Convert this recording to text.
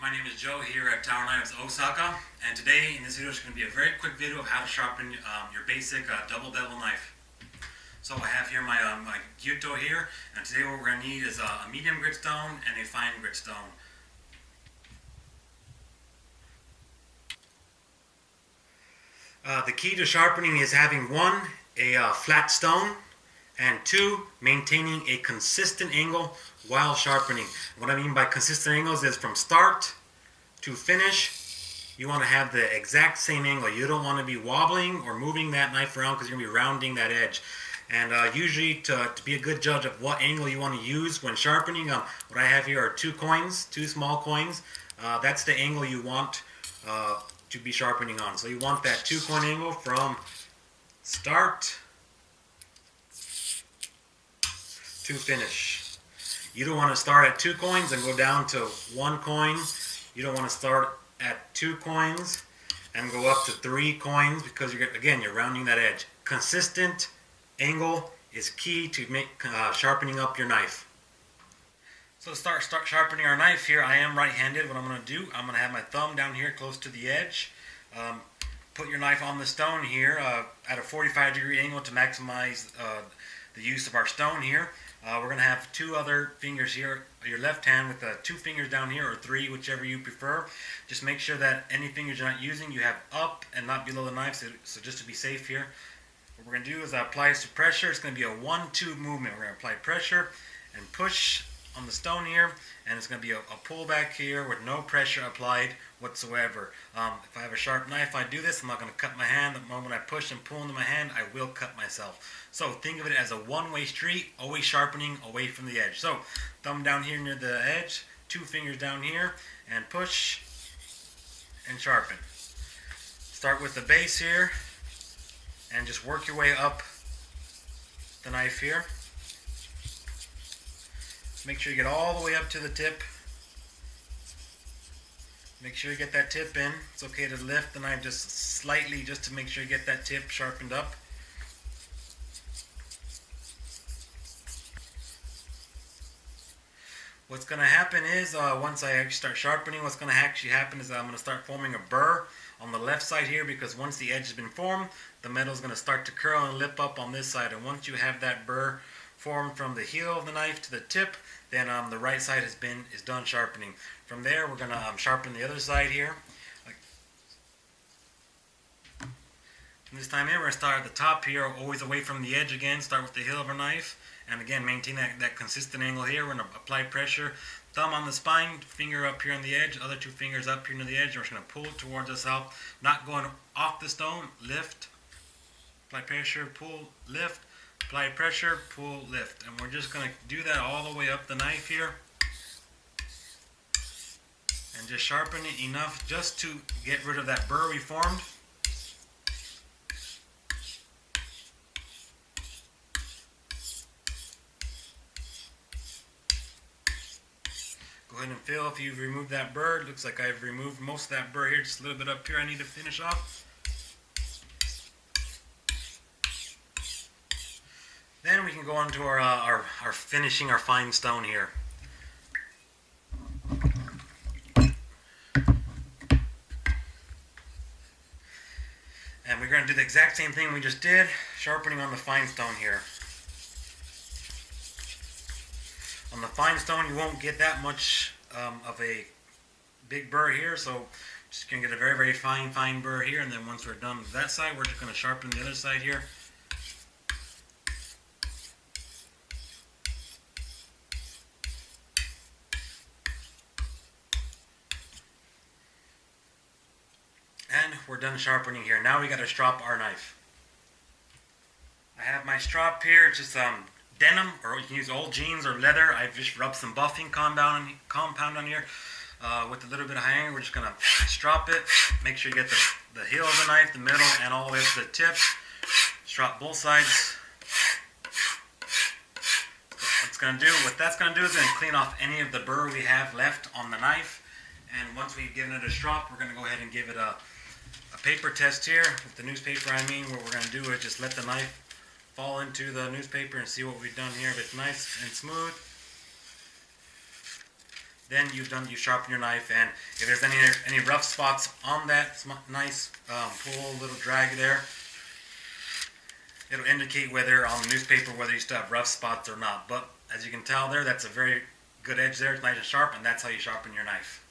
My name is Joe here at Tower Knives Osaka, and today in this video is going to be a very quick video of how to sharpen your basic double bevel knife. So I have here my gyuto here, and today what we're going to need is a medium grit stone and a fine grit stone. The key to sharpening is having one, a flat stone, and two, maintaining a consistent angle while sharpening. What I mean by consistent angles is from start to finish, you want to have the exact same angle. You don't want to be wobbling or moving that knife around because you're going to be rounding that edge. And usually to be a good judge of what angle you want to use when sharpening, what I have here are two small coins. That's the angle you want to be sharpening on. So you want that 2-coin angle from start to finish. You don't want to start at 2 coins and go down to 1 coin. You don't want to start at 2 coins and go up to 3 coins because you're rounding that edge. Consistent angle is key to sharpening up your knife. So to start sharpening our knife here, I am right-handed. What I'm going to do, I'm going to have my thumb down here close to the edge. Put your knife on the stone here at a 45-degree angle to maximize the use of our stone here. We're going to have 2 other fingers here, your left hand with 2 fingers down here, or 3, whichever you prefer. Just make sure that any fingers you're not using, you have up and not below the knife, so just to be safe here. What we're going to do is apply some pressure. It's going to be a 1-2 movement. We're going to apply pressure and push on the stone here, and it's going to be a pull back here with no pressure applied whatsoever. If I have a sharp knife, I do this, I'm not going to cut my hand. The moment I push and pull into my hand, I will cut myself. So think of it as a one-way street, always sharpening away from the edge. So thumb down here near the edge, 2 fingers down here, and push and sharpen. Start with the base here and just work your way up the knife here. Make sure you get all the way up to the tip. Make sure you get that tip in. It's okay to lift the knife just slightly just to make sure you get that tip sharpened up. What's going to happen is once I actually start sharpening, what's going to actually happen is I'm going to start forming a burr on the left side here, because once the edge has been formed, the metal is going to start to curl and lip up on this side. And once you have that burr formed from the heel of the knife to the tip, then the right side is done sharpening. From there, we're going to sharpen the other side here. And this time here, we're going to start at the top here, always away from the edge again. Start with the heel of our knife, and again, maintain that consistent angle here. We're going to apply pressure. Thumb on the spine, finger up here on the edge, other 2 fingers up here near the edge. And we're just going to pull it towards us out, not going off the stone. Lift, apply pressure, pull, lift. Apply pressure, pull, lift. And we're just going to do that all the way up the knife here. And just sharpen it enough just to get rid of that burr we formed. Go ahead and feel if you've removed that burr. It looks like I've removed most of that burr here. Just a little bit up here I need to finish off. Then we can go on to our finishing our fine stone here. And we're going to do the exact same thing we just did, sharpening on the fine stone here. On the fine stone, you won't get that much of a big burr here, so just going to get a very, very fine burr here. And then once we're done with that side, we're just going to sharpen the other side here. And we're done sharpening here. Now we got to strop our knife. I have my strop here. It's just denim, or you can use old jeans or leather. I've just rubbed some buffing compound on here with a little bit of hanger. We're just going to strop it. Make sure you get the heel of the knife, the middle, and all the way up to the tip. Strop both sides. What that's going to do is going to clean off any of the burr we have left on the knife. And once we've given it a strop, we're going to go ahead and give it a paper test here. With the newspaper, I mean, what we're going to do is just let the knife fall into the newspaper and see what we've done here. If it's nice and smooth, then you sharpen your knife, and if there's any rough spots on that nice pull, little drag there, it'll indicate whether on the newspaper whether you still have rough spots or not. But as you can tell there, that's a very good edge there. It's nice and sharp, and that's how you sharpen your knife.